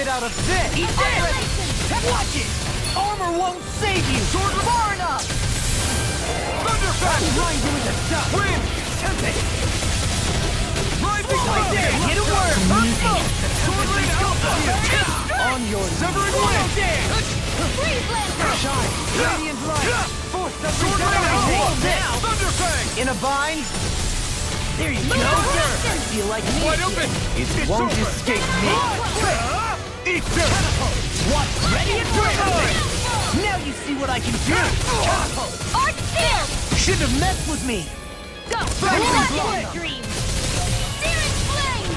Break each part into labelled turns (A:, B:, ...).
A: get out of this! Eat this! Watch it! Armor won't save you! Sword far enough!
B: Thunderfest!
A: Behind you is a duck!
B: Wind!
A: Tempest!
B: Rising
A: Right there! Hit a word!
B: Sword Rain Alpha!
A: On your
B: Severing
A: Swallow
B: Wind!
A: dance!
C: Freeze Blazer!
A: Shine! Radiant light! Force of
B: Sword Rain Alpha!
A: now!
B: Thunderfang!
A: In a bind? There you go!
C: Action!
A: I feel like me.
B: Wide open!
A: It
B: It's
A: won't
B: over.
A: escape me!
B: Eat this!
A: What's ready and ready? Now you see what I can do!
C: Art Field!
A: Shouldn't have messed with me!
C: Go!
A: Fire
C: Your dream! Searing Flame!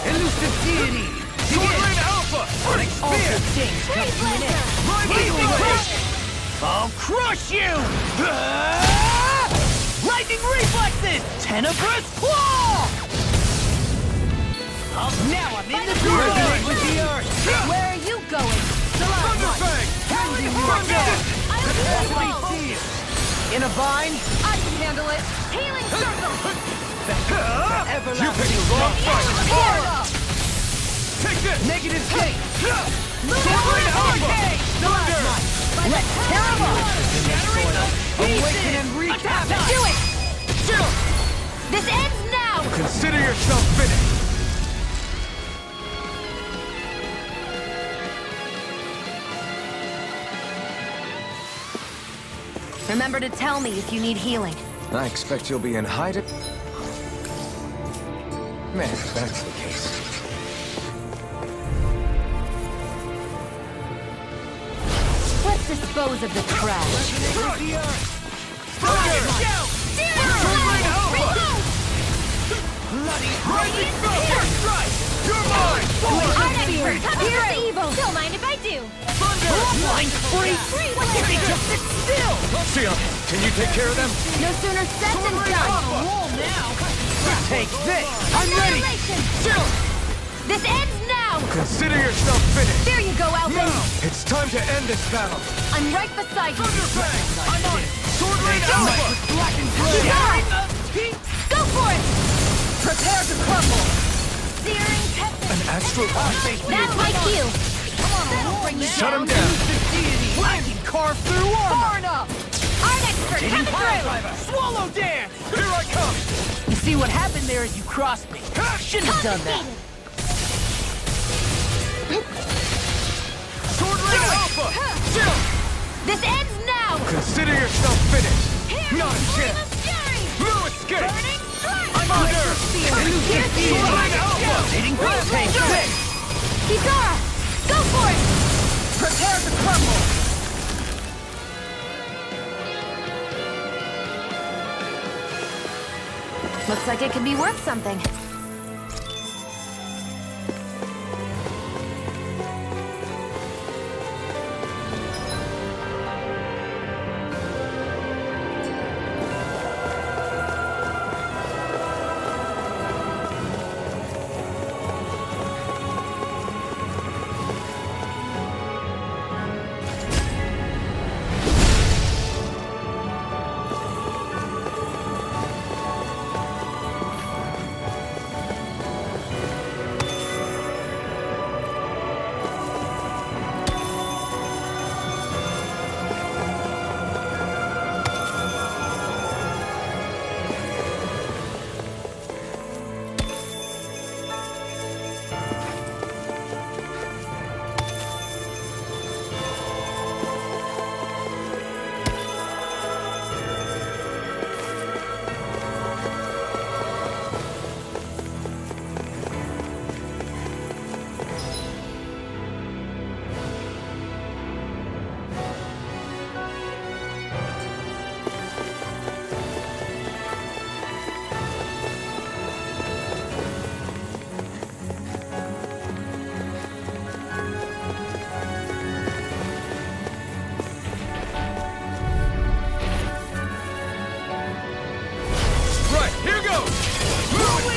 A: Elusive deity!
B: Sword Rain Alpha!
A: Onyx Alpha things come to an end!
B: Rising Wind!
A: I'll crush you! Lightning reflexes! Tenebrous claw! Now I'm in the resonate with the earth!
C: Where are you going?
B: Thunderfang!
A: Thunder!
C: I'll be
A: Deal. In a bind?
C: I can handle it! Healing Circle!
B: You picked the wrong fight!
C: Aura!
B: Take this!
A: Negative gate!
B: Sword Rain Alpha! Thunder!
A: Let's tear him up! Awaken and wreak havoc!
C: Do it!
B: Chill!
C: This ends now!
B: Consider yourself finished!
C: Remember to tell me if you need healing.
B: I expect you'll be in hiding. Man, if that's the case.
C: Let's dispose of the trash.
B: Thunder! Sword Rain Alpha!
A: Bloody
B: Rising Foe! First strike! You're mine!
C: Art Expert, come here to evil! Don't mind if I do.
B: Thunder!
A: blind freak! Why can't they just sit still?
B: Sion, can you take care of them?
C: No sooner said than done.
A: Roll now! Take this! I'm ready!
C: Annihilation!
B: Chill!
C: This ends now!
B: Consider yourself finished!
C: There you go, Alvin!
B: It's time to end this battle!
C: I'm right beside you.
B: Thunderfang! I'm on it! Sword Rain Alpha!
A: Black and blue!
C: Keep going! Go for it!
A: Prepare to crumble!
C: Searing Tempest!
B: An Astral Energy!
C: That's my cue!
A: That'll bring you
B: Shut him down!
A: I can carve through armor!
C: Far enough! Art Expert, coming through!
A: Swallow dance!
B: Here I come!
A: You see what happened there is you crossed me. Shouldn't have done that.
B: Sword Rain Alpha! Chill!
C: This ends now!
B: Consider yourself finished! Not a
C: Flame
B: chance!
C: of Fury!
B: No escape!
C: Burning Strike!
B: I'm under!
A: Elusive
B: Sword Rain Alpha!
A: Take this!
C: Kitara! Go for it!
A: Prepare to crumble!
C: Looks like it could be worth something.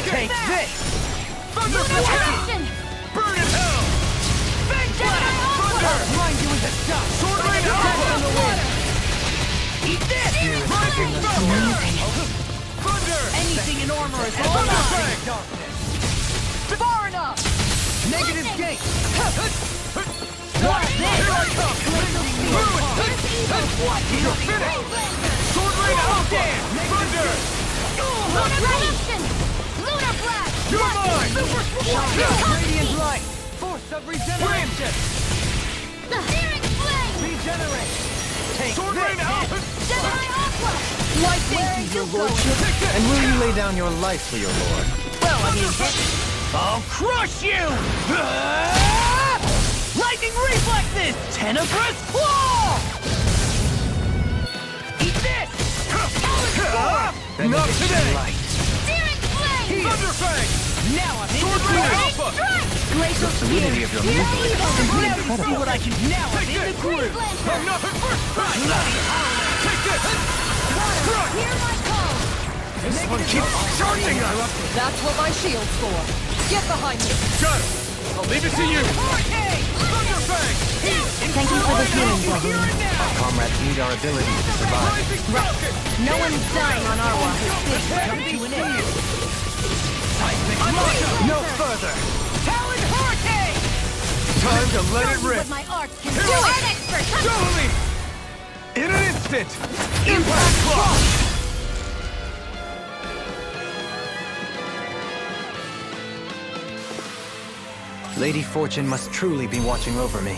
A: Take this!
B: Thunder
C: Action!
B: Burn in hell! Thunder!
A: Mind you as a duck!
B: Sword Rain Alpha!
A: Eat this!
B: Rising Thunder! Thunder!
A: Anything in armor is all
B: Thunderfang!
A: darkness! Far enough! Negative
C: Lightning!
A: What?
B: You're finished! Sword Rain Alpha! Thunder!
C: Lunar Revolution! Lunar Blast!
B: You're mine!
A: Super Squad! Radiant Light! Force of regeneration!
C: Searing Flame!
A: Regenerate! Take
B: Sword
A: this!
B: Rain Alpha!
C: Gemini Aqua!
A: Thank you, your lordship.
D: And will you lay down your life for your lord?
A: Well, I mean, I'll crush you! Ah! Lightning reflexes! Tenebrous claw! Eat this!
B: Not today!
D: Light.
C: Searing Flame!
B: Thunderfang!
A: Now I'm in
B: Sword
A: the
B: Rain
A: groove!
B: Alpha!
C: Glacial
D: Fluidity of your
C: Spear!
D: movement is
C: Evil!
D: simply
A: Now you see
D: incredible.
A: what I can. Now I'm in the groove!
B: I'm not the first! Take this! Crush!
C: Hear my call!
B: This one keeps charging us!
C: That's what my shield's for. Get behind me!
B: Got it! I'll leave it to you!
A: Hurricane!
B: Thunderfang!
C: Thank you for the healing, brother.
A: Here and now!
D: Our comrades need our ability to survive.
B: Rising Falcon!
C: No one's dying on our watch.
A: Come to an end!
D: No further!
A: Talon Hurricane!
B: Time to let it
C: What
B: rip!
C: my arts can
B: Here
C: do.
B: I-
C: Art expert, come
B: Surely! In an instant! Impact Claw!
D: Lady Fortune must truly be watching over me.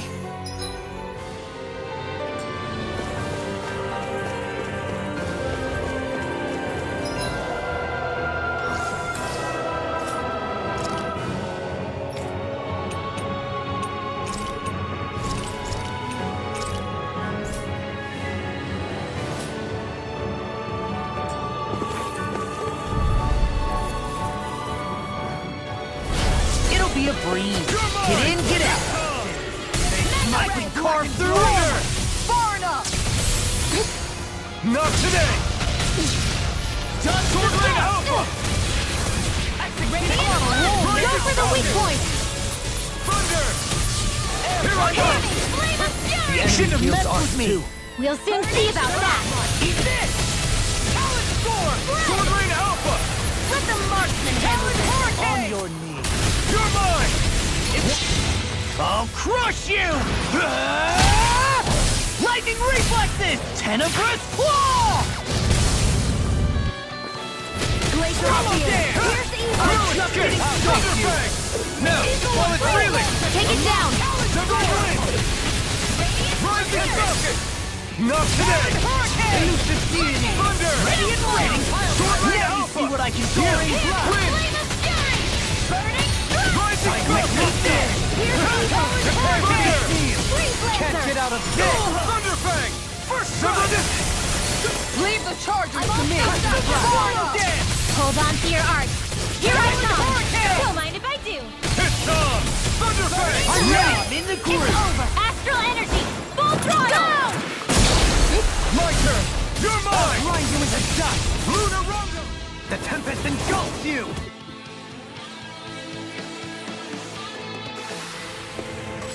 A: It'll be a breeze. Get in, get out. I can carve through
B: Thunder!
A: it. Far enough.
B: Not today!
A: Done
B: Sword Rain Alpha!
A: Activated armor.
C: Go for the weak point.
B: Thunder! Here I go!
C: Flame of Fury!
A: You shouldn't have
D: Feels
A: messed
D: ours
A: with me.
D: too.
C: We'll soon see about that.
A: Eat this. Talon Storm.
B: Sword Rain Alpha!
C: Let the marksman handle
A: Talon
C: this.
A: Hurricane. On your knees.
B: You're mine!
A: I'll crush you! Ah! Lightning reflexes! Tenebrous claw!
C: Glacial
A: Double
C: Spear.
A: dare!
C: Here's evil.
A: I'm just getting stuck you!
B: Thunderfang! Now, while it's reeling!
C: Take it down.
B: Rising Falcon! Not today!
A: Hurricane! Elusive deity!
B: Thunder!
A: Radiant Ring!
B: Sword Rain
A: Now you
B: Alpha!
A: see what I can do!
B: Here!
C: Flame of Fury! Burning Strike!
B: Rising Falcon!
C: Here's evil.
B: Thunder!
C: Freeze
A: Can't
C: Lancer.
A: get out of this!
B: Thunderfang! First strike!
A: Leave the charges
C: I'm
A: to
C: all
A: me!
C: set up.
A: Final dance!
C: Hold on to your arts. Here I come.
A: Hurricane!
C: Don't mind if I do.
B: It's on! Thunderfang!
A: Now I'm in the
C: It's
A: groove!
C: over. Astral Energy. Full throttle.
B: My turn! You're mine!
A: Grind you into dust!
B: Lunar Rondo!
A: The tempest engulfs you!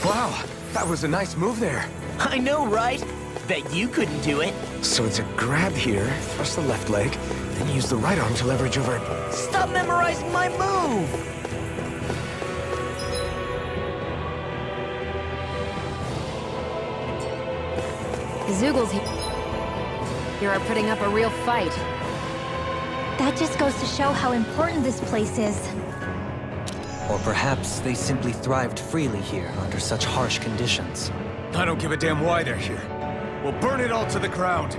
D: Wow, that was a nice move there.
A: I know, right? Bet you couldn't do it.
D: So it's a grab here, thrust the left leg, then use the right arm to leverage over.
A: Stop memorizing my move!
C: The Zoogles here are putting up a real fight.
E: That just goes to show how important this place is.
D: Or perhaps they simply thrived freely here under such harsh conditions.
B: I don't give a damn why they're here. We'll burn it all to the ground.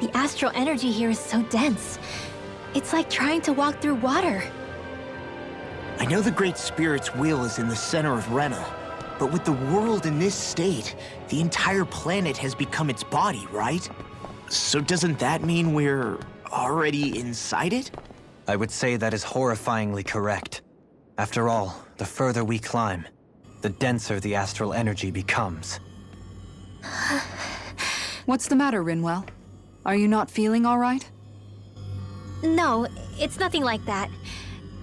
E: The astral energy here is so dense. It's like trying to walk through water.
F: I know the Great Spirit's will is in the center of Rena, but with the world in this state, the entire planet has become its body, right? So doesn't that mean we're already inside it?
D: I would say that is horrifyingly correct. After all, the further we climb, the denser the astral energy becomes.
G: What's the matter, Rinwell? Are you not feeling all right?
E: No, it's nothing like that.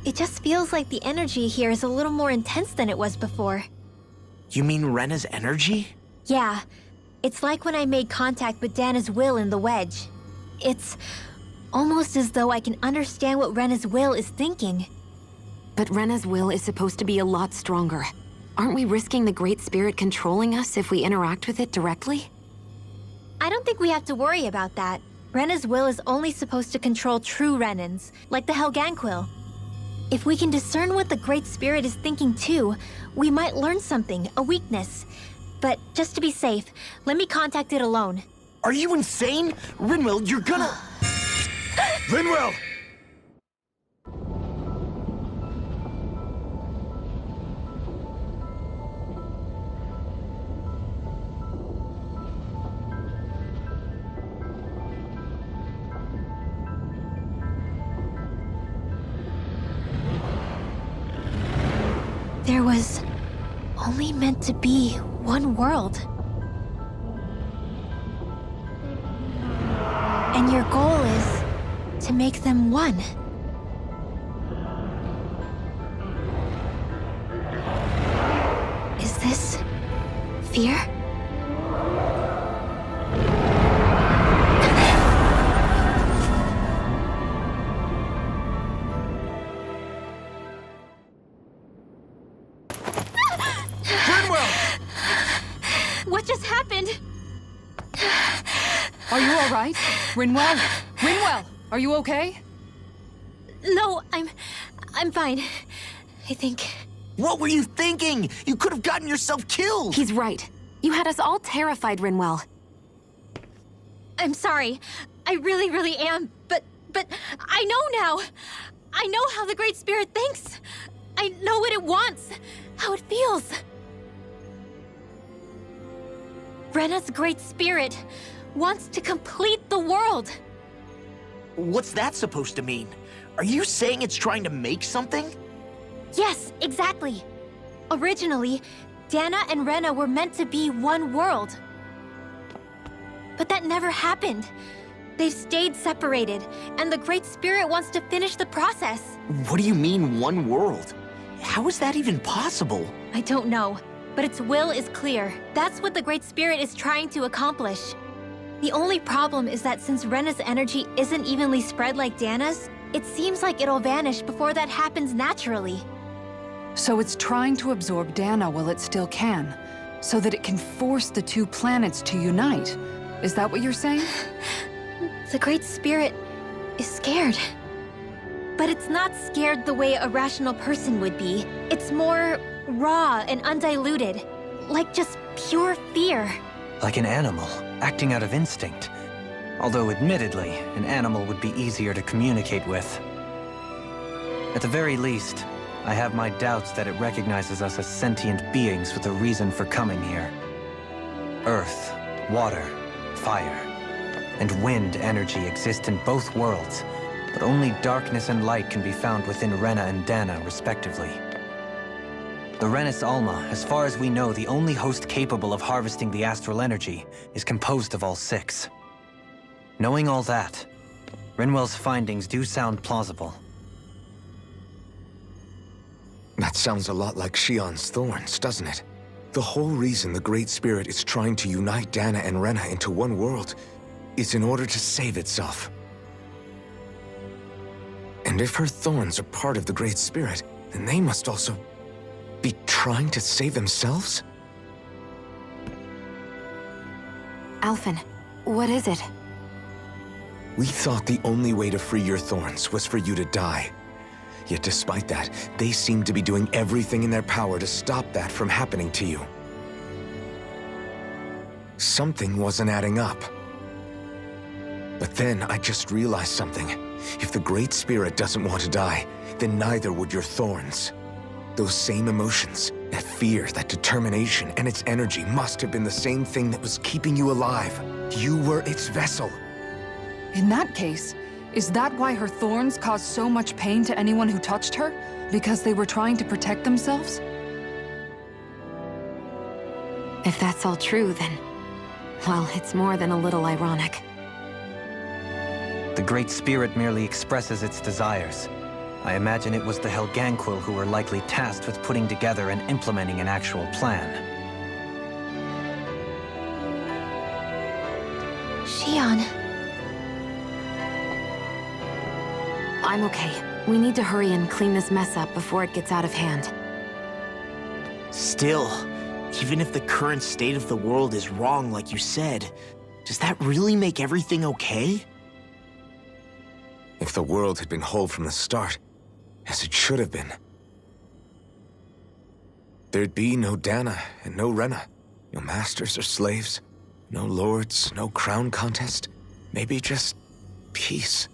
E: It just feels like the energy here is a little more intense than it was before.
F: You mean Rena's energy?
E: Yeah, it's like when I made contact with Dana's will in the wedge. It's almost as though I can understand what Rena's will is thinking.
C: But Rena's will is supposed to be a lot stronger. Aren't we risking the Great Spirit controlling us if we interact with it directly?
E: I don't think we have to worry about that. Rena's will is only supposed to control true Renans, like the Helganquil. If we can discern what the Great Spirit is thinking too, we might learn something, a weakness. But just to be safe, let me contact it alone.
F: Are you insane? Rinwell, you're gonna... Rinwell!
E: There was only meant to be one world. And your goal is to make them one. Is this fear? What just happened?
G: Are you all right? Rinwell? Rinwell, are you okay?
E: No, I'm fine. I think.
F: What were you thinking? You could have gotten yourself killed!
C: He's right. You had us all terrified, Rinwell.
E: I'm sorry. I really am. But I know now. I know how the Great Spirit thinks. I know what it wants, how it feels. Rena's Great Spirit wants to complete the world.
F: What's that supposed to mean? Are you saying it's trying to make something?
E: Yes, exactly. Originally, Dana and Rena were meant to be one world. But that never happened. They've stayed separated, and the Great Spirit wants to finish the process.
F: What do you mean, one world? How is that even possible?
E: I don't know, but its will is clear. That's what the Great Spirit is trying to accomplish. The only problem is that since Rena's energy isn't evenly spread like Dana's, it seems like it'll vanish before that happens naturally.
G: So it's trying to absorb Dana while it still can, so that it can force the two planets to unite. Is that what you're saying?
E: The Great Spirit is scared. But it's not scared the way a rational person would be. It's more raw and undiluted, like just pure fear.
D: Like an animal, acting out of instinct. Although admittedly, an animal would be easier to communicate with. At the very least, I have my doubts that it recognizes us as sentient beings with a reason for coming here. Earth, water, fire, and wind energy exist in both worlds, but only darkness and light can be found within Rena and Dana, respectively. The Renis Alma, as far as we know, the only host capable of harvesting the astral energy, is composed of all six. Knowing all that, Rinwell's findings do sound plausible.
B: That sounds a lot like Shion's thorns, doesn't it? The whole reason the Great Spirit is trying to unite Dana and Rena into one world is in order to save itself. And if her thorns are part of the Great Spirit, then they must also be trying to save themselves?
C: Alphen, what is it?
B: We thought the only way to free your thorns was for you to die. Yet despite that, they seem to be doing everything in their power to stop that from happening to you. Something wasn't adding up. But then I just realized something. If the Great Spirit doesn't want to die, then neither would your thorns. Those same emotions, that fear, that determination, and its energy must have been the same thing that was keeping you alive. You were its vessel.
G: In that case, is that why her thorns caused so much pain to anyone who touched her? Because they were trying to protect themselves?
C: If that's all true, then... well, it's more than a little ironic.
D: The Great Spirit merely expresses its desires. I imagine it was the Helganquil who were likely tasked with putting together and implementing an actual plan.
E: Xion.
C: I'm okay. We need to hurry and clean this mess up before it gets out of hand.
F: Still, even if the current state of the world is wrong like you said, does that really make everything okay?
B: If the world had been whole from the start, as it should have been, there'd be no Dana and no Rena, no masters or slaves, no lords, no crown contest, maybe just peace.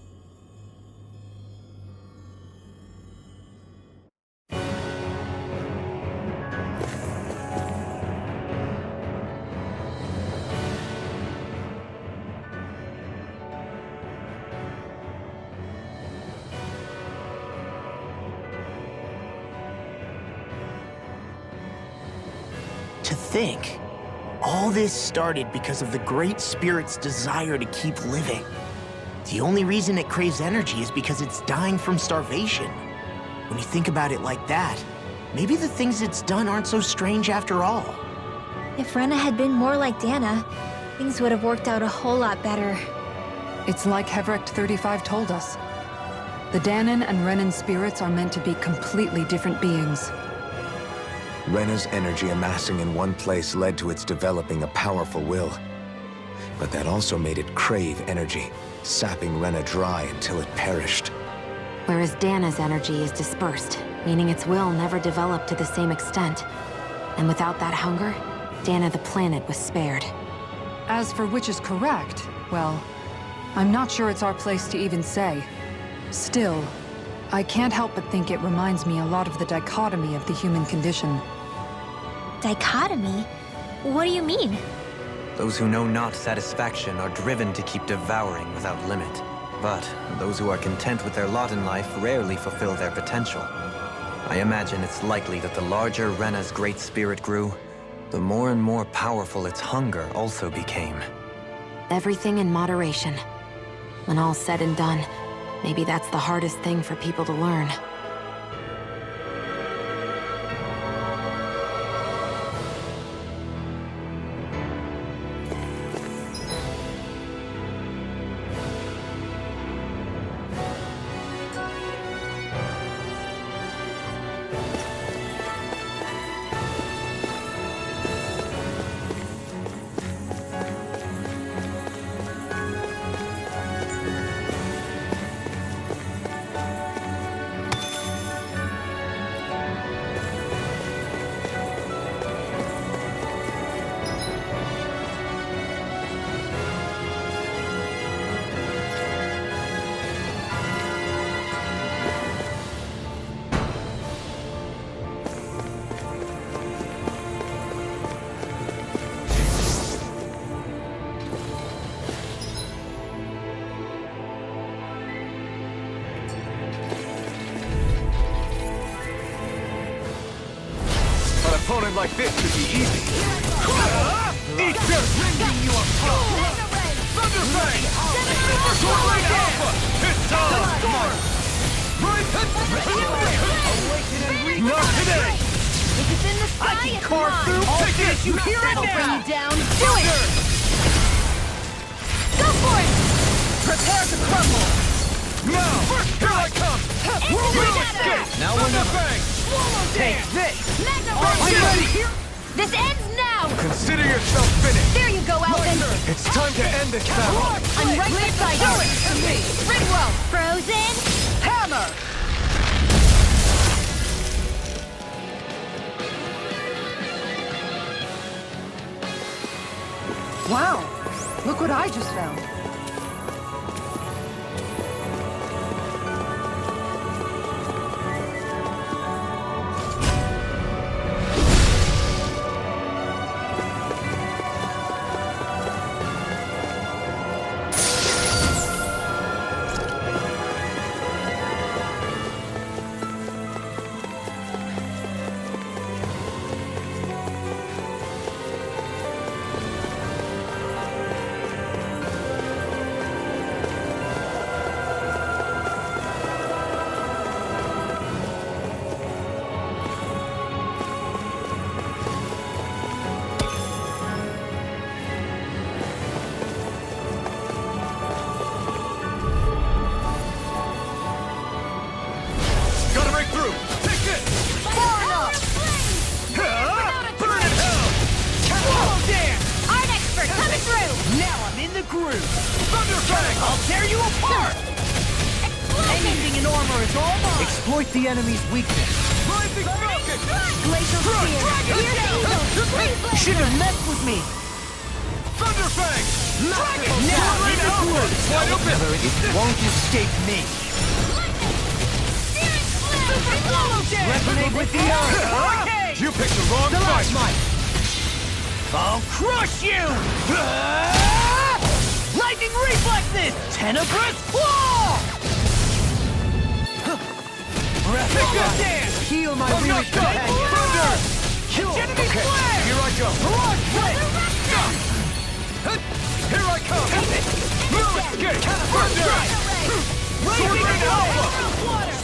F: To think, all this started because of the Great Spirit's desire to keep living. The only reason it craves energy is because it's dying from starvation. When you think about it like that, maybe the things it's done aren't so strange after all.
E: If Rena had been more like Dana, things would have worked out a whole lot better.
G: It's like Hevrect 35 told us. The Danan and Renan spirits are meant to be completely different beings.
B: Rena's energy amassing in one place led to its developing a powerful will. But that also made it crave energy, sapping Rena dry until it perished.
C: Whereas Dana's energy is dispersed, meaning its will never developed to the same extent. And without that hunger, Dana the planet was spared.
G: As for which is correct, well, I'm not sure it's our place to even say. Still, I can't help but think it reminds me a lot of the dichotomy of the human condition.
E: Dichotomy? What do you mean?
D: Those who know not satisfaction are driven to keep devouring without limit. But those who are content with their lot in life rarely fulfill their potential. I imagine it's likely that the larger Rena's Great Spirit grew, the more and more powerful its hunger also became.
C: Everything in moderation. When all's said and done, maybe that's the hardest thing for people to learn.
A: Opponent like this should be easy. Eat this! Rending you apart! Thunderfang! Super Sword Alpha! It's time! Awaken and reach! Not today!
E: If it's in the sky,
A: I can
E: it's
A: carve
E: mine.
A: through all this! You hear it
E: I'll bring
A: now!
E: you down. Do it! Go for it!
A: Prepare to crumble! Now! Here I come! Now Thunderfang! Take this! Are you ready?
E: This ends now!
A: Consider yourself finished!
E: There you go, Alvin!
B: It's time to end this battle!
E: I'm right beside you! Rinwell! Frozen!
A: Hammer!
G: Wow! Look what I just found.
A: Radiant armor is all mine!
D: Exploit the enemy's weakness.
A: Rising Falcon!
E: Glacial Spear! Pierce Angel!
F: Should have messed with me.
A: Thunderfang!
F: Dragon!
A: Now into Sword! Wide open!
D: It won't escape me.
A: Resonate with the earth! You picked the wrong fight!
F: I'll crush you! Lightning reflexes! Tenebrous claw!
A: Breath of life!
D: Heal my
A: Oh,
D: weary
A: no,
D: companion.
A: Thunder!
F: Kill!
A: Enemy flare! Here I go!
F: Barrage blade!
A: Here I come! No escape! Thunder! Sword Rain Alpha!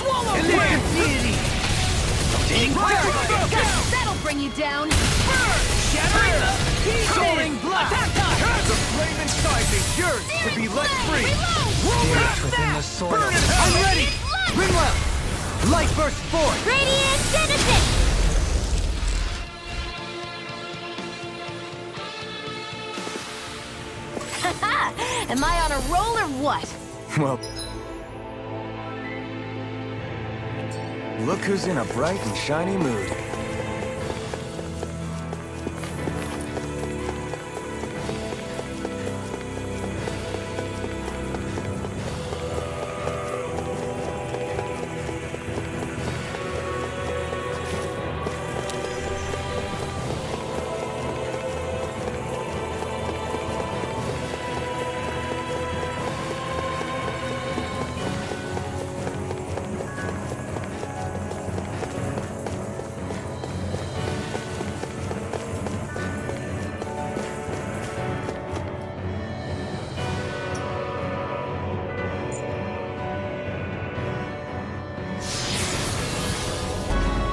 F: Swallow
A: In the
F: blade!
A: deity!
E: That'll bring you down!
F: Shattering the pieces!
A: Soaring blast! The flame inside me yearns to be let free!
D: Spirit within the soil.
A: Burn in hell!
D: I'm ready! Rinwell! Light burst forth!
E: Radiant Genesis! Am I on a roll or what?
B: Well, look who's in a bright and shiny mood.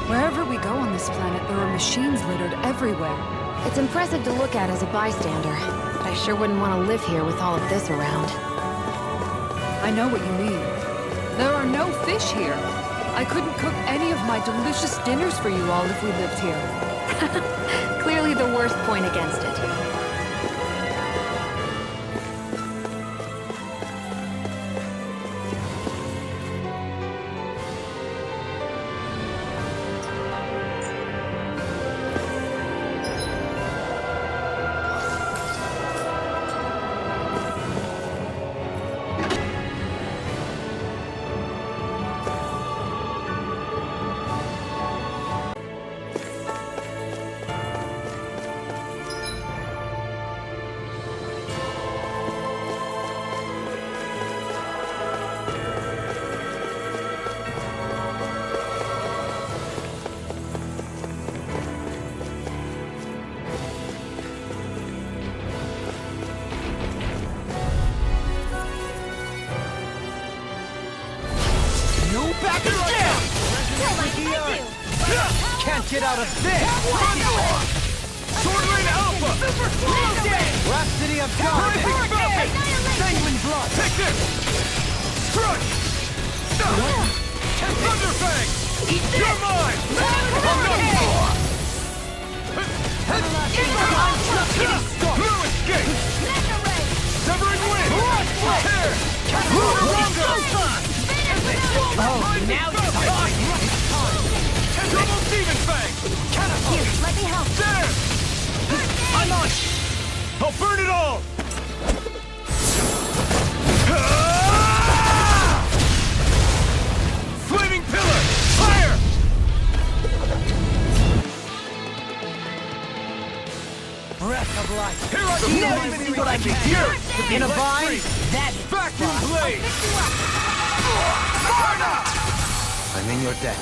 G: Wherever we go on this planet, there are machines littered everywhere.
C: It's impressive to look at as a bystander, but I sure wouldn't want to live here with all of this around.
G: I know what you mean. There are no fish here. I couldn't cook any of my delicious dinners for you all if we lived here.
C: Clearly the worst point against it.
D: Can't get out of this!
A: Sword Rain Alpha!
D: Rhapsody of God!
A: Rising Falcon!
D: Sanguine blood!
A: Take this! Crush! Thunderfang! You're mine! I'm done for! No escape! Severing wind! Tear!
F: Oh, now you're talking!
A: Double Demon Fang!
E: Here, let me help.
A: There! I'm on! I'll burn it all! Flaming Pillar! Fire!
D: Breath of life!
A: Here I
F: You
A: go!
F: never see what I can do.
A: Years!
D: In a bind?
F: That is
A: Vacuum Blade!
D: I'm in your debt.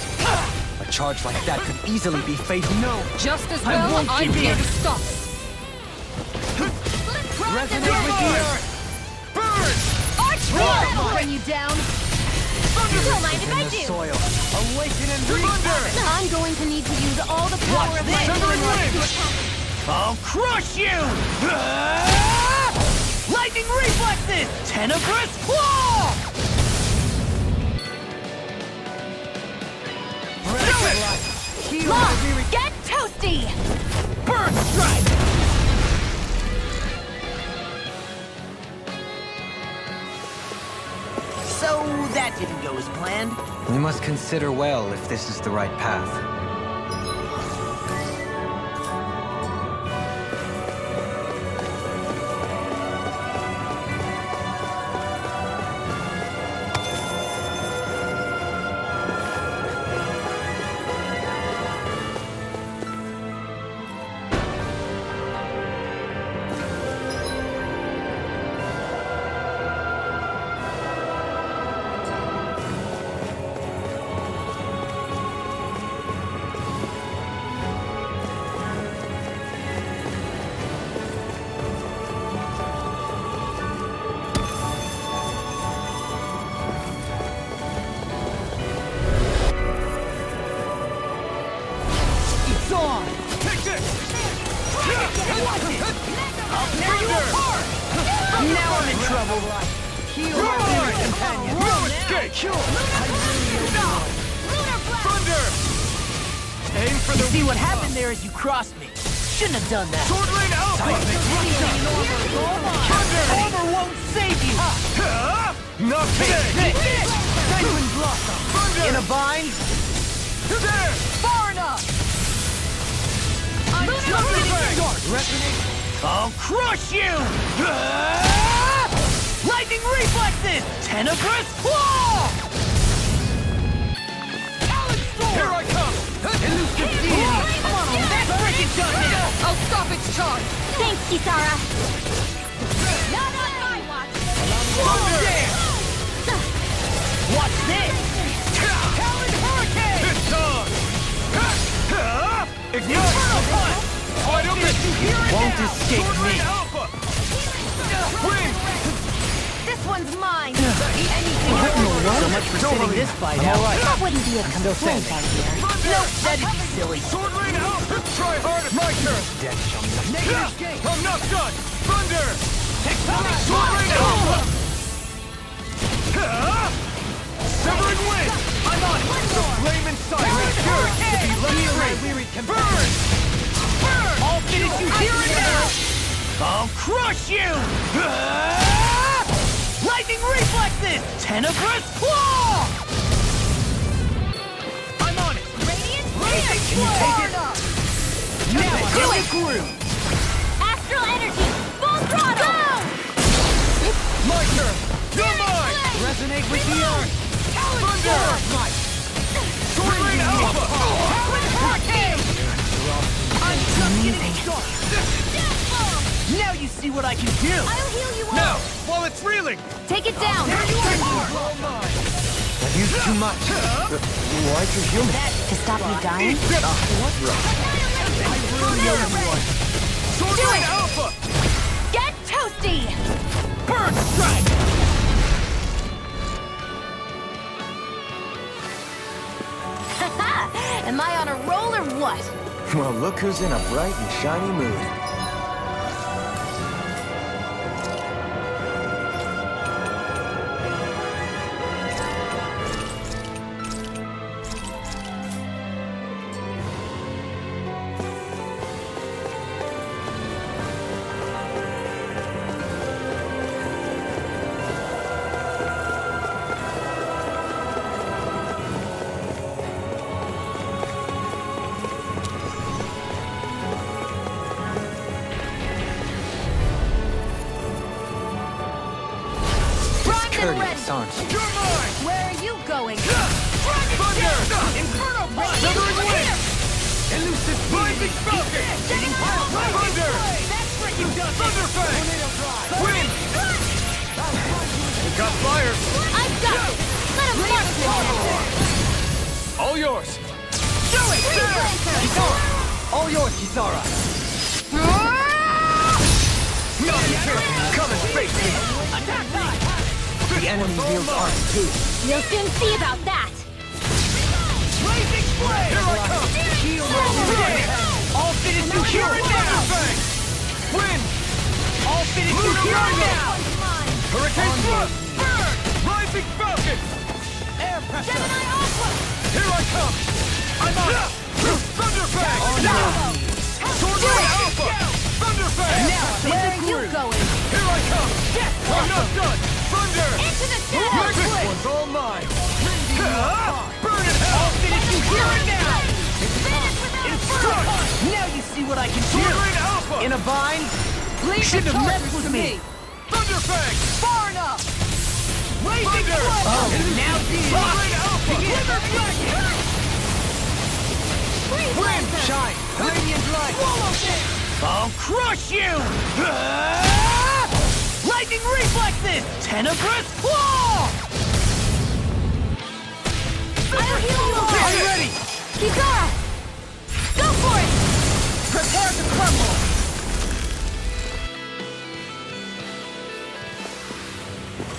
D: A charge like that could easily be fatal. No!
G: Just as
F: I
G: well,
F: won't
G: I'm
F: give
G: here
F: in.
G: to stop.
D: Resonate with the earth!
A: Burn!
E: That'll bring you down. Don't mind if I
D: In the
E: do.
D: soil. Awaken and
A: Thunder!
E: I'm going to need to use all the power of my
A: Severing
E: healing
A: wind!
E: to attack.
F: I'll crush you! Lightning reflexes! Tenebrous claw!
D: breath of life! Heal my
E: Lost!
D: weary...
E: Get toasty!
F: Burn strike! So that's didn't go as planned.
D: We must consider well if this is the right path.
F: See what happened there is you crossed me. Shouldn't have done that.
A: Sword Lane Alpha!
F: Armor won't save you!
A: Not today!
F: Genuine Blossom! In a bind?
A: There!
F: Far enough! I'm jumping dark! I'll crush you! Lightning reflexes! Tenebrous claw!
A: Here I come!
F: Elusive deity! Come on, that's freaking done now! I'll stop its charge!
E: Thanks, Kisara.
F: Not on my watch! Thunder! Watch this! Talon Hurricane!
A: It's on! Ignite!
F: Inferno Punch!
A: Why don't
F: Did you hear it
D: Won't
F: now?
D: escape
A: Sword
D: me!
A: Lane Alpha! Win!
E: This one's mine.
F: Anything so much for sitting this fight out.
E: That wouldn't be a
D: Still
E: complaint, I
D: standing.
E: hear.
F: No, that'd be silly.
A: Sword Lane Alpha! Try hard at my turn! I'm not done! Thunder! Sword Lane Alpha! Severing wind!
F: I'm on it!
A: The flame inside is cured to be left free! Burn! Burn!
F: I'll finish you here and now! I'll crush you! Lightning reflexes! Tenebrous claw! I'm on it!
E: Radiant
F: Can you take it? Now do it! Groove!
E: Astral Energy! Full throttle!
A: My turn! You're mine!
F: Resonate with the earth!
A: Thunder! Sword Lane Alpha!
F: Talon Hurricane! I'm just getting started! Now you see what I can do!
E: I'll heal you
A: Now,
E: all!
A: while it's reeling!
E: Take it down!
A: All mine!
D: I've used too much. Why'd you heal me?
C: To stop me dying?
A: Sword
E: Do
A: Lane
E: it!
A: Alpha!
E: Get toasty!
F: Bird strike!
E: Am I on a roll or what?
B: Well, look who's in a bright and shiny mood.
D: Courteous, aren't you?
A: You're mine!
E: Where are you going?
A: Thunder!
F: Inferno Punch!
A: Severing wind! Elusive Rising Falcon! Thunder!
F: That's freaking done!
A: Thunderfang! Wind! Got fire!
E: I've got it! Let him march!
A: All yours!
F: Do it!
A: Kisara!
D: All yours, Kisara!
A: Come and face me!
F: Attack!
D: The enemy wields arms too.
E: You'll soon see about that!
F: Blazing Blade!
A: Here I come!
F: Heal I'll finish you here and now!
A: Thunderfang! Wind!
F: I'll finish you here and now!
A: Hurricane Thrust! Burn! Rising Falcon!
F: Air pressure!
E: Gemini Aqua!
A: Here I come! I'm on! Thunderfang! Sword Lane Alpha! Thunderfang!
F: Now,
E: Where are you going?
A: Here I come! I'm not done! Thunder!
E: Into the
A: This
E: shadows!
A: one's all mine!
F: what I can
A: Sword
F: do!
A: Rain Alpha!
F: In a bind?
G: Leave
F: Shouldn't
G: the
F: have
G: charges
F: messed with
G: to
F: me!
A: Thunderfang!
G: Far enough!
F: Blazing
A: Thunder!
F: Oh, now
A: Sword Rain Alpha!
F: Glimmer Dragon!
A: Wind!
F: Shine! Radiant light!
A: Swallow this!
F: I'll crush you! Lightning reflexes! Tenebrous claw!
E: I'll heal you all!
F: I'm ready!
E: Kizara! Go for it!
F: Prepare to crumble!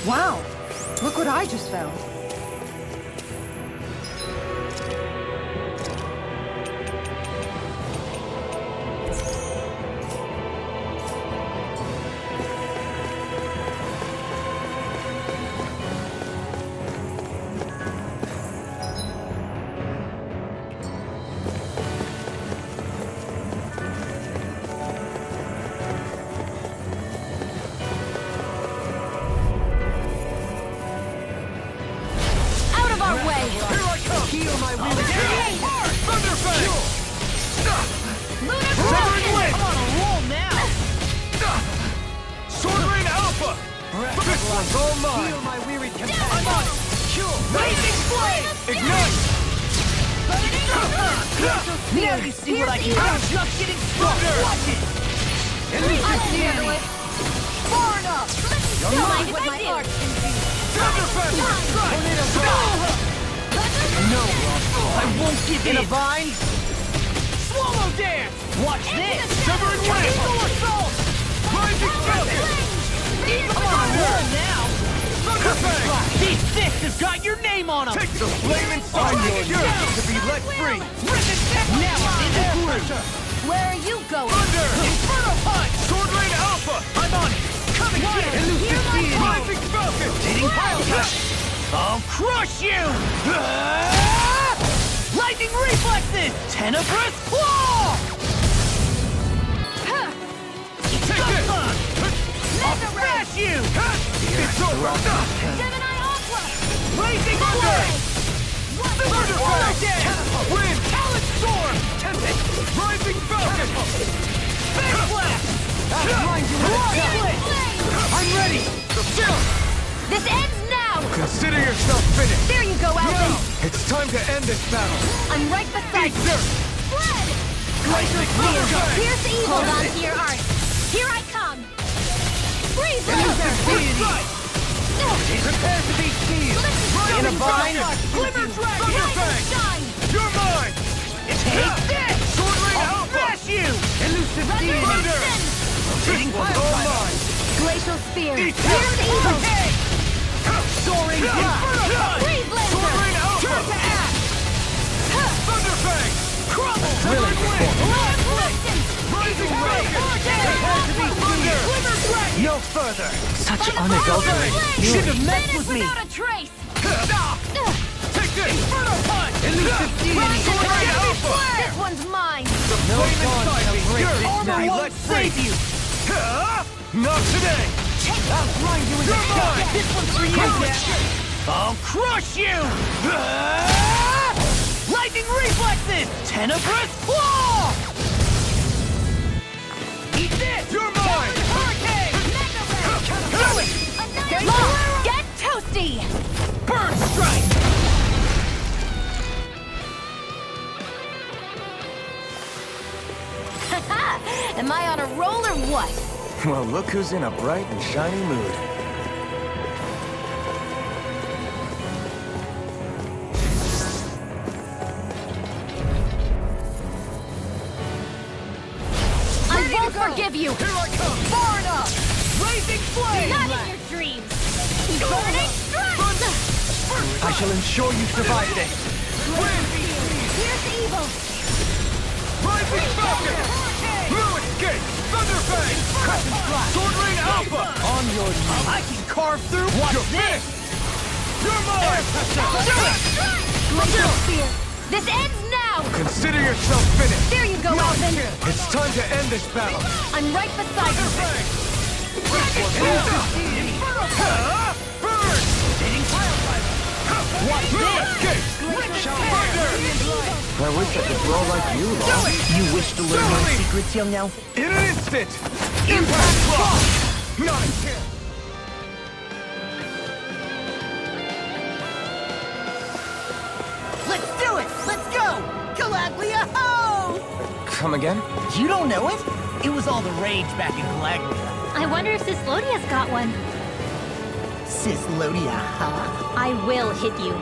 G: Wow! Look what I just found.
E: Out of our way!
A: Here I come!
F: Heal my
A: I'll
F: weary
A: hit! Thunderfang!
E: Lunar
A: Severing
E: Broken!
A: Wind!
F: I'm on a roll now!
A: Sword Rain Alpha! This one's all mine!
F: Heal my wearied
A: I'm
F: companion!
A: on it!
F: Blazing flame!
A: Ignite!
F: Now you see what I can do! I'm just getting started!
A: Thunder!
F: Watch it!
E: I'll handle it!
F: Far enough!
E: Don't mind if I do!
A: Thunderfang!
F: Tornado Blast! No, I won't give in! A bind? Swallow dance! Watch this!
A: Severing Wind!
F: Eagle assault!
A: Rising Falcon!
F: I'm on a roll now!
A: Thunderfang!
F: These fists have got your name on them!
A: Take the flaming sword! Yours to be let free!
F: Now I'm in the groove!
E: Where are you going?
A: Thunder!
F: Inferno punch!
A: Sword Rain Alpha!
F: I'm on it! Coming
E: Water,
F: here!
E: hear my
F: Deity!
A: Rising Falcon!
F: Hitting pile touch! I'll crush you! Lightning reflexes! Tenebrous claw!
A: Take this!
F: I'll smash you!
A: It's over!
E: Gemini Aqua!
F: Blazing
A: Thunder!
F: thunder!
A: Thunderfang! Wind!
F: Talent storm! Tempest!
A: Rising Falcon!
F: Face blast! I'm ready!
A: Still!
E: This ends now!
A: Consider yourself finished!
E: There you go, Alvin!
A: It's time to end this battle!
E: I'm right beside you!
A: Dirt!
E: Fled!
A: Glacial Spear!
E: Here's the evil! Hold on to your art! Here I come! Freeze laser!
F: Prepare to be sealed! In a bind!
A: Glimmer Dragon! Thunderfang!
E: Shine!
A: You're mine!
F: Take this!
A: Sword Rain
F: I'll
A: Alpha!
F: smash you! Elusive deity!
A: Thunder! This one's all mine!
E: Glacial Spear!
A: Eat
E: Here's the evil!
F: Okay! Soaring blast!
E: Freeze laser!
A: Sword Rain Alpha!
F: Turn to ash!
A: Thunderfang!
F: Crumble!
A: Severing Wind! Rising Falcon!
F: Prepare to be
A: Thunder!
F: Glimmer Dragon! No further! Such unadulterated!
E: Should
F: Should have messed with me!
E: without a trace!
A: Take this!
F: Inferno punch! Elusive deity!
A: Sword Rain Alpha!
E: This one's mine!
F: No
A: Flame
F: pawn
A: inside
F: shall
A: me!
F: break
A: Yours
F: this
A: to
F: night.
A: be
F: Won't
A: let free!
F: save you!
A: Not today!
F: I'll grind you in the
A: You're
F: shot!
A: mine!
F: This one's for you! I'll crush you! Lightning reflexes! Tenebrous claw! Eat this!
A: You're mine!
F: Hurricane!
E: Law, get toasty!
F: Burn strike!
E: Am I on a roll or what?
B: Well, look who's in a bright and shiny mood.
E: I won't forgive you!
A: Here I come!
F: Far enough! Blazing flame!
E: Not in your dreams! Burning strike!
F: I shall ensure you survive this!
E: Here's the evil!
A: Rising Falcon! Blue Escape! Thunderfang!
F: Crescent Flash!
A: Sword Rain Alpha!
F: On your knees! I can carve through! Watch
A: You're
F: this!
A: finished! You're mine!
E: Glacial Spear! This ends now!
A: Consider yourself finished!
E: There you go, Alvin!
A: It's time to end this battle!
E: I'm right beside you!
A: Thunderfang! Burn!
F: Hitting pile driver!
A: Watch this! Thunder!
F: I wish I could throw like you, Law. You wish to learn my secrets, young elf?
A: In an instant! Impact block! Not a chance!
H: Let's do it! Let's go! Calaglia ho!
B: Come again?
H: You don't know it? It was all the rage back in Calaglia.
E: I wonder if Cislodia's got one.
H: Cislodia, huh?
E: I will hit you.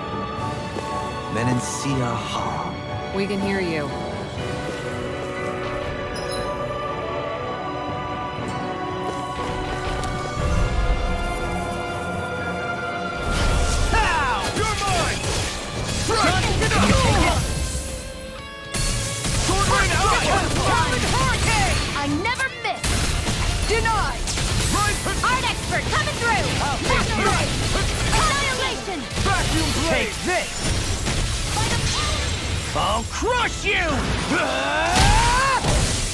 D: Menencia Ha.
G: We can hear you.
A: Pow! You're mine! Strike! Sword rain out!
E: Talon Hurricane! I never miss!
A: Denied!
E: Art expert coming through! Masterate! Annihilation!
A: Vacuum blade!
D: Take this!
H: I'll crush you!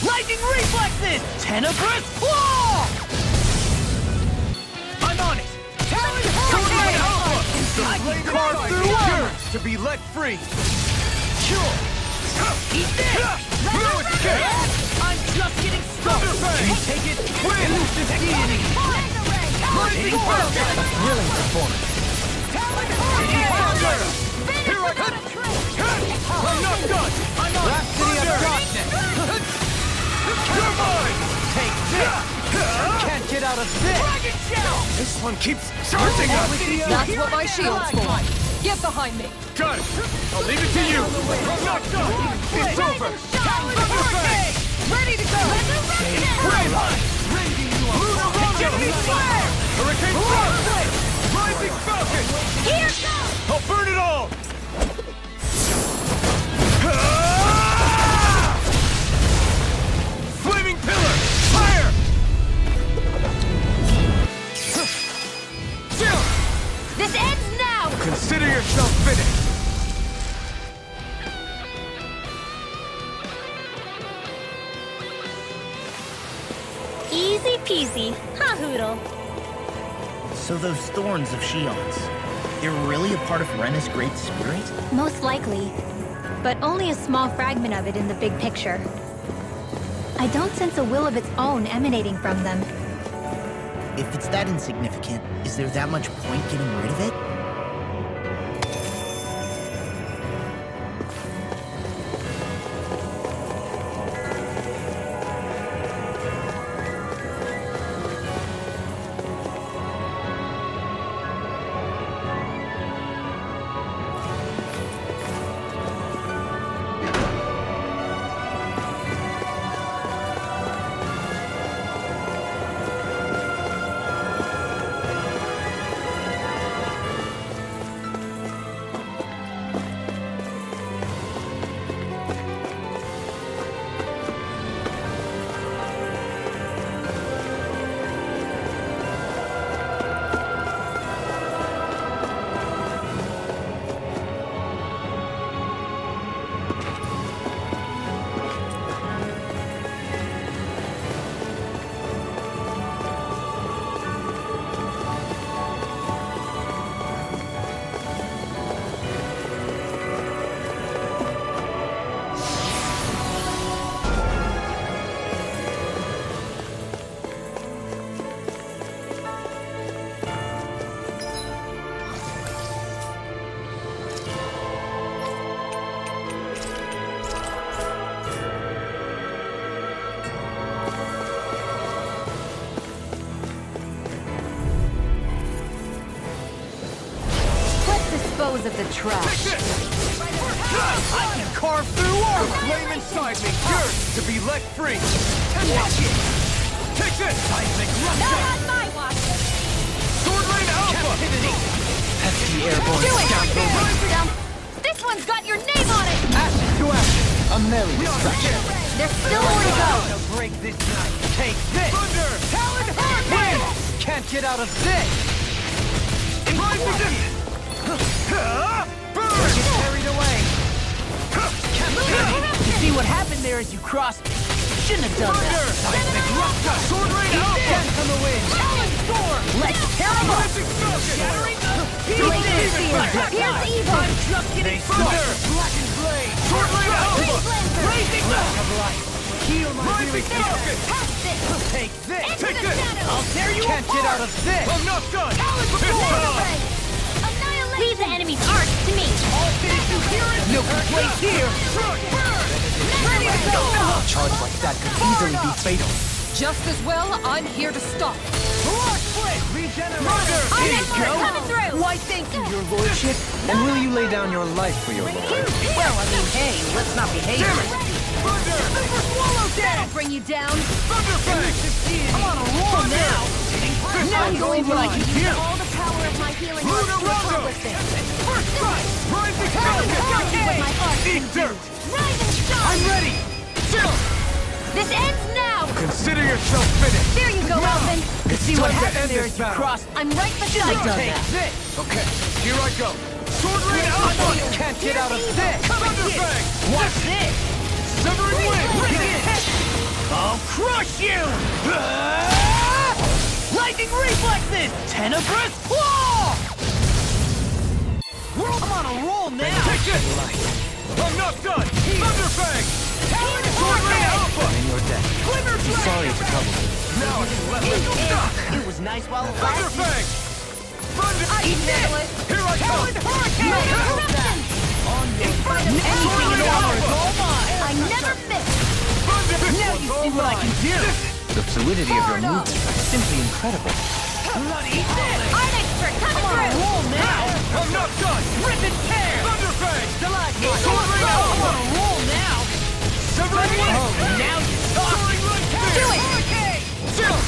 H: Lightning reflexes! Tenebrous claw!
A: I'm on it! Talon Hurricane! I can carve through armor to be let free! Sure!
H: Eat this!
A: No escape!
H: I'm just getting started!
A: Can you
H: take it?
A: Elusive deity! Rising Falcon!
D: A thrilling performance.
A: Talon Hurricane! Here I come! I'm not done! I'm on
D: Rhapsody of Darkness.
A: You're mine!
D: Take this! Can't get out of this!
A: Dragon Shell! This one keeps charging us!
G: That's what my shield's for. Get behind me.
A: Got it! I'll leave it to you! I'm not done! It's over! Talon Hurricane!
E: Ready to go!
A: Agility Flare! Hurricane Frost! Rising Falcon!
E: Here goes!
A: I'll burn it all! Flaming Pillar! Fire!
E: This ends now!
A: Consider yourself finished!
E: Easy peasy, huh, Hoodle?
F: So those thorns of Shion's, they're really a part of Rena's Great Spirit?
E: Most likely. But only a small fragment of it in the big picture. I don't sense a will of its own emanating from them.
F: If it's that insignificant, is there that much point getting rid of it?
G: Dispose of the trash.
A: I can carve through armor! The flame inside me yearns to be let free! Watch it! Take this! Seismic
E: Not
A: Rupture!
E: on my watch!
A: Sword Rain Alpha!
D: Captivity! Pesky airborne
E: Do it!
D: scoundrel!
E: This one's got your name on it!
D: Ashes to ashes! A merry destruction!
E: There's still more to go!
D: To break this night! Take this!
A: Thunder! Talon Hurricane!
D: Can't get out of this!
A: Rising! Burn!
D: Get carried away!
H: You see what happened there as you crossed me? Shouldn't have done
A: Thunder!
H: that.
A: Seismic Rupture! Sword Rain Alpha!
D: Dent on the wind!
H: Let's tear him up!
A: Rising Falcon!
H: Blade
E: Here's evil!
H: I'm just getting
A: Thunder!
H: started.
A: Blackened blade! Sword blade alpha!
H: Blazing
A: Breath of light! Heal my weary focus!
E: Have this!
A: Take this!
E: Into
A: Take
E: the
A: this!
E: shadows!
H: I'll tear you
A: Can't get out of this! I'm not done!
E: Annihilation! Leave the enemy's arc to me!
H: All finish you here is no complaints here.
E: Ready to go!
D: A charge like that could easily be fatal.
G: Just as well, I'm here to stop.
H: Roar split. Regenerate.
E: Our next one coming through!
H: Why, thank you, your lordship.
D: And will you lay down your life for your lord?
H: Well, I mean, hey, let's not behave.
A: Thunder!
H: Super swallow down.
E: Bring you down!
A: Thunder Fang!
H: I'm on a roll now. Now you see what I can do.
E: All the power of my healing
A: Luna
E: arts to
A: Rondo!
E: accomplish this!
A: First strike! Rising
E: What
A: Falcon!
E: my arts
A: Eat
E: can do!
A: dirt!
E: Rise and shine!
A: I'm ready! Chill!
E: This ends now!
A: Consider yourself finished!
E: There you go, Elvin!
H: You see what
A: time to
H: happened
A: end
H: there
A: this
H: as you
A: battle.
H: crossed.
E: I'm right beside you!
A: Take this! Okay, here I go! Sword Rain Alpha!
D: Can't get out of this!
A: Thunder Fang!
H: Watch this.
A: Severing Wind!
H: I'll crush you. Lightning reflexes. Tenebrous claw. I'm on a roll now.
A: Take it! I'm not done! Thunder Fang! Sword Rain Alpha!
D: In your death.
H: Glimmer
D: Sorry to trouble you.
A: Now I can let you
H: It was nice while it
A: Thunder
H: lasted.
A: Fang! Thunder!
H: Eat this.
A: Here I come!
E: Eruption!
H: Anything in order is all mine.
E: I never miss!
H: Now you see what I can do.
D: The fluidity of your movements is simply incredible.
H: Eat this.
E: Art extra coming
H: I'm on a
E: through!
H: roll now.
A: I'm not done!
H: Rip and tear.
A: Thunder Fang!
H: Sword Rain Alpha. I'm on a roll now.
A: Severing Wind!
H: Now you talk.
E: Do it!
A: Chill!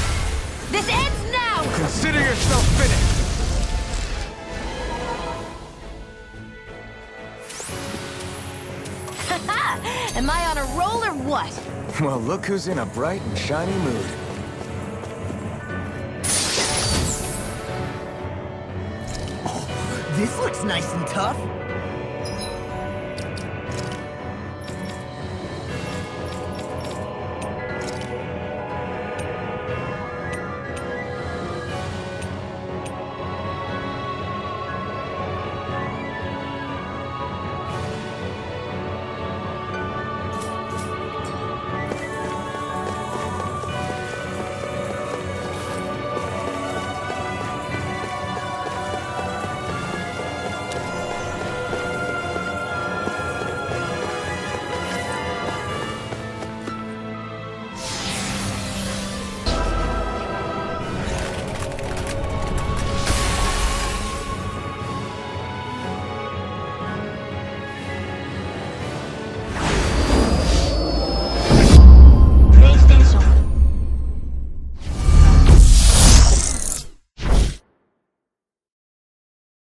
E: This ends now!
A: Consider yourself finished!
E: Haha! Am I on a roll or what?
B: Well, look who's in a bright and shiny mood.
H: This looks nice and tough.